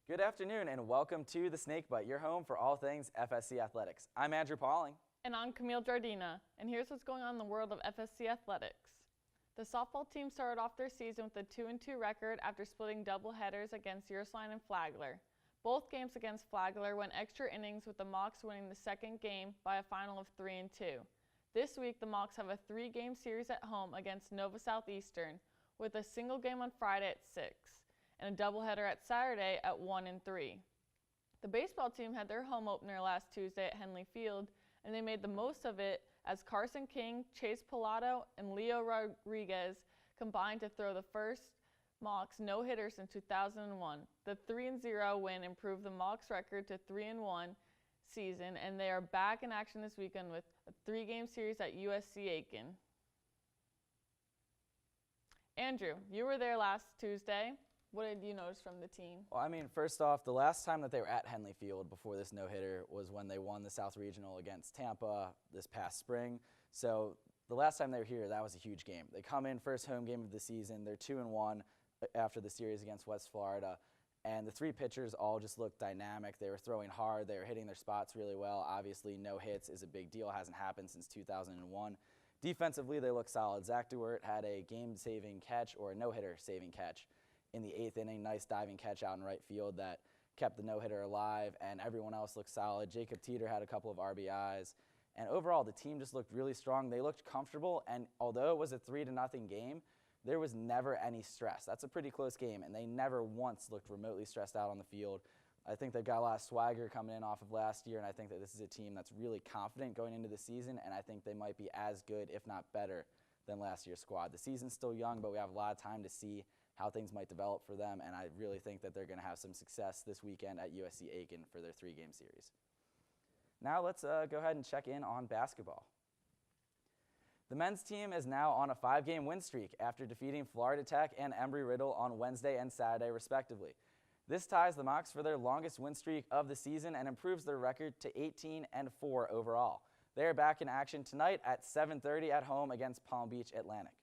Good afternoon and welcome to the Snakebite, your home for all things FSC athletics. I'm Andrew Pauling. And I'm Camille Jardina, and here's what's going on in the world of FSC athletics. The softball team started off their season with a 2-2 record after splitting doubleheaders against Ursuline and Flagler. Both games against Flagler went extra innings, with the Mocs winning the second game by a final of 3-2. This week, the Mocs have a 3-game series at home against Nova Southeastern, with a single game on Friday at 6. And a doubleheader at Saturday at 1 and 3. The baseball team had their home opener last Tuesday at Henley Field, and they made the most of it as Carson King, Chase Pilato, and Leo Rodriguez combined to throw the first Mocs no-hitters in 2001. The 3-0 win improved the Mocs record to 3-1 season, and they are back in action this weekend with a 3-game series at USC Aiken. Andrew, you were there last Tuesday. What did you notice from the team? Well, I mean, first off, the last time that they were at Henley Field before this no-hitter was when they won the South Regional against Tampa this past spring. So the last time they were here, that was a huge game. They come in, first home game of the season. They're 2-1 after the series against West Florida. And the 3 pitchers all just looked dynamic. They were throwing hard. They were hitting their spots really well. Obviously, no hits is a big deal. Hasn't happened since 2001. Defensively, they look solid. Zach DeWert had a game-saving catch, or a no-hitter saving catch, in the 8th inning. Nice diving catch out in right field that kept the no-hitter alive, and everyone else looked solid. Jacob Teeter had a couple of RBIs, and overall the team just looked really strong. They looked comfortable, and although it was a 3-0 game, there was never any stress. That's a pretty close game, and they never once looked remotely stressed out on the field. I think they've got a lot of swagger coming in off of last year, and I think that this is a team that's really confident going into the season, and I think they might be as good, if not better, than last year's squad. The season's still young, but we have a lot of time to see how things might develop for them, and I really think that they're going to have some success this weekend at USC Aiken for their 3-game series. Now let's go ahead and check in on basketball. The men's team is now on a 5-game win streak after defeating Florida Tech and Embry-Riddle on Wednesday and Saturday, respectively. This ties the Mocs for their longest win streak of the season and improves their record to 18-4 overall. They are back in action tonight at 7:30 at home against Palm Beach Atlantic.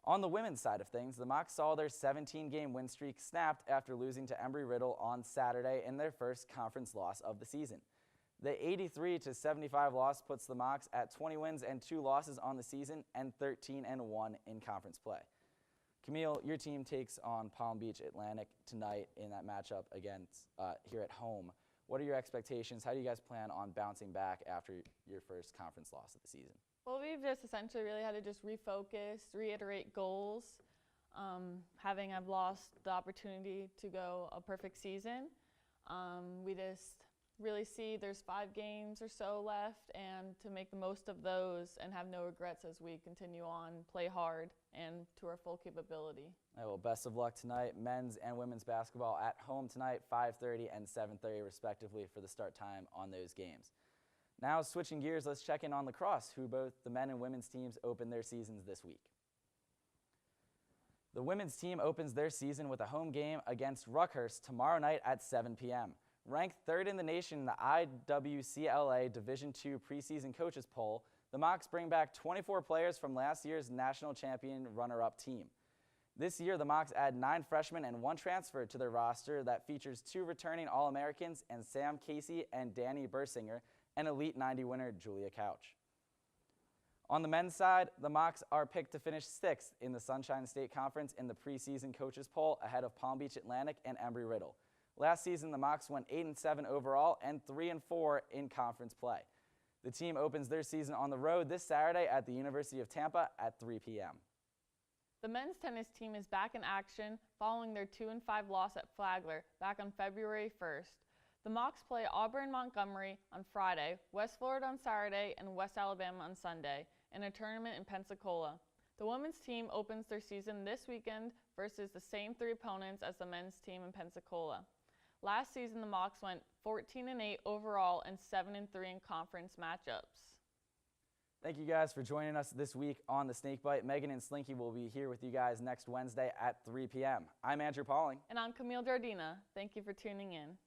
On the women's side of things, the Mocs saw their 17-game win streak snapped after losing to Embry-Riddle on Saturday in their first conference loss of the season. The 83-75 loss puts the Mocs at 20 wins and 2 losses on the season and 13-1 in conference play. Camille, your team takes on Palm Beach Atlantic tonight in that matchup against here at home. What are your expectations? How do you guys plan on bouncing back after your first conference loss of the season? Well, we've just essentially really had to just refocus, reiterate goals. Having I've lost the opportunity to go a perfect season, we just really see there's 5 games or so left, and to make the most of those and have no regrets as we continue on, play hard, and to our full capability. All right, well, best of luck tonight. Men's and women's basketball at home tonight, 5:30 and 7:30 respectively for the start time on those games. Now, switching gears, let's check in on lacrosse, who both the men and women's teams open their seasons this week. The women's team opens their season with a home game against Ruckhurst tomorrow night at 7 p.m. Ranked 3rd in the nation in the IWCLA Division II preseason coaches poll, the Mocs bring back 24 players from last year's national champion runner-up team. This year, the Mocs add 9 freshmen and 1 transfer to their roster that features 2 returning All-Americans and Sam Casey and Danny Bursinger, and Elite 90 winner Julia Couch. On the men's side, the Mocs are picked to finish 6th in the Sunshine State Conference in the preseason coaches poll ahead of Palm Beach Atlantic and Embry-Riddle. Last season, the Mocs went 8-7 overall and 3-4 in conference play. The team opens their season on the road this Saturday at the University of Tampa at 3 p.m. The men's tennis team is back in action following their 2-5 loss at Flagler back on February 1st. The Mocs play Auburn Montgomery on Friday, West Florida on Saturday, and West Alabama on Sunday in a tournament in Pensacola. The women's team opens their season this weekend versus the same 3 opponents as the men's team in Pensacola. Last season, the Mocs went 14-8 overall and 7-3 in conference matchups. Thank you guys for joining us this week on the Snakebite. Megan and Slinky will be here with you guys next Wednesday at 3 p.m. I'm Andrew Pauling. And I'm Camille Jardina. Thank you for tuning in.